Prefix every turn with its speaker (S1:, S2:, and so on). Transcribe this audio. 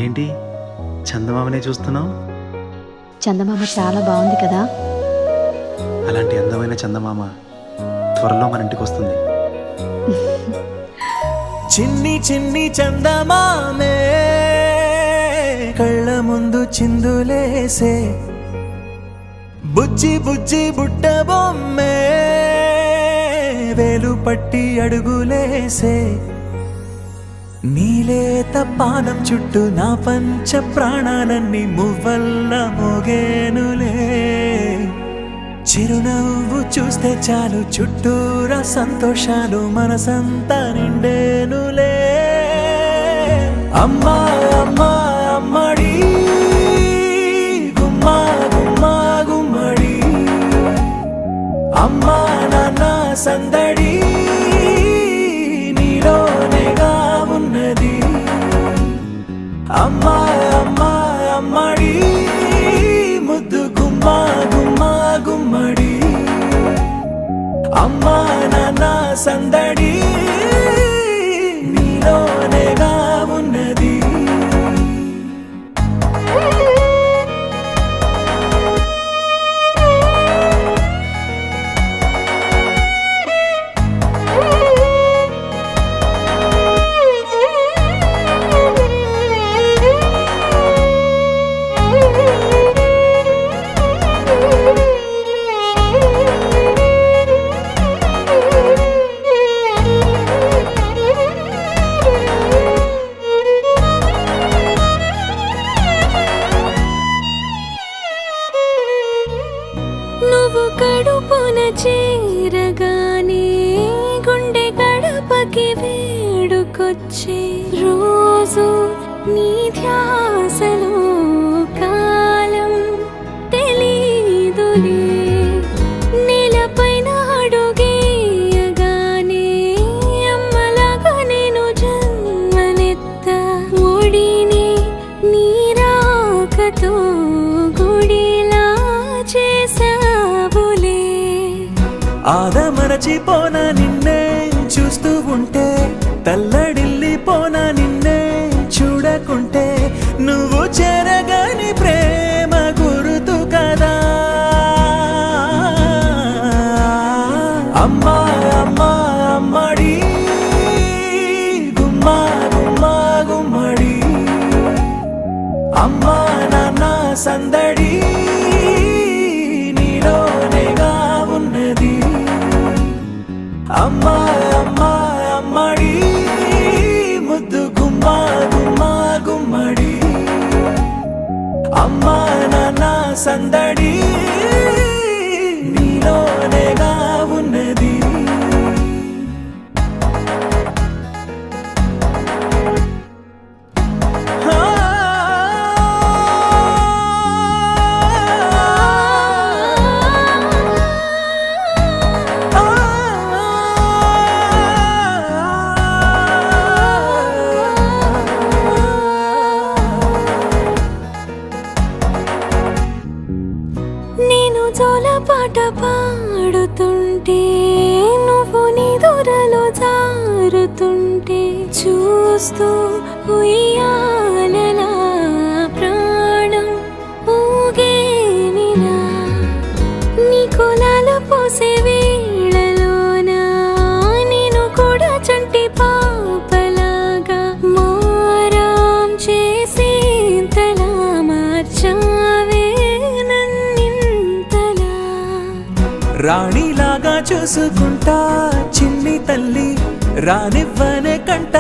S1: ఏంటి చందమామనే చూస్తున్నావు?
S2: చందమామ చాలా బాగుంది కదా.
S1: అలాంటి అందమైన చందమామ త్వరలో మన ఇంటికి వస్తుంది.
S3: చిన్ని చిన్ని చందమామే కళ్ళ ముందు చిందులేసే, బుజ్జి బుజ్జి బుట్ట బొమ్మే వేలు పట్టి అడుగులేసే, నీలేత పానం చుట్టూ నా పంచ ప్రాణాలన్నీ మువ్వల్ల మోగేనులే. చిరునవ్వు చూస్తే చాలు చుట్టూరా సంతోషాలు మనసంతా నిండేనులే. అమ్మా అమ్మా అమ్మడి గుమ్మా గుమ్మా గుమ్మడి, అమ్మా నాన్న సందడి నీలోనేగా ఉన్నది. అమ్మా అమ్మా అమ్మడి ముద్దు గుమ్మా గుమ్మా గుమ్మడి, అమ్మా నాన్న సందడి నీలోనేగా ఉన్నది.
S4: నువ్వు కడుపున చేరగానే గుండె గడపకి వేడుకొచ్చే రోజు, నీ ధ్యాసలో కాలం తెలీదులే. నేలపైన అడుగేయగానే అమ్మలాగా నేను జన్మనెత్త, ఒడిని నీ రాకతో గుడిలా చేసావులే.
S3: ఆదమరచిపోనా నిన్నే చూస్తూ ఉంటే, తల్లడిల్లిపోనా నిన్నే చూడకుంటే, నువ్వు చెరగని ప్రేమ గురుతు కదా. అమ్మా అమ్మా అమ్మడి గుమ్మా గుమ్మా గుమ్మడి, అమ్మా నాన్న సందడి నీలోనేగా ఉన్నది. అమ్మా అమ్మా అమ్మడి ముద్దు గుమ్మా గుమ్మా గుమ్మడి, అమ్మా నాన్న సందడి నీలోనేగా ఉన్నది.
S4: నేను జోలపాట పాడుతుంటే, నువ్వు నీ దూరలో జారుతుంటే, చూస్తూ ఉయ్యాలలా ప్రాణం ఊగేనిలా. నీ కులాల పోసే వేళలోనా నేను కూడా చంటి పాపలాగా మారాం చేసి తలా మార్చావే.
S3: రాణిలాగా చూసుకుంటా చిన్ని తల్లి, రానివ్వనే కంట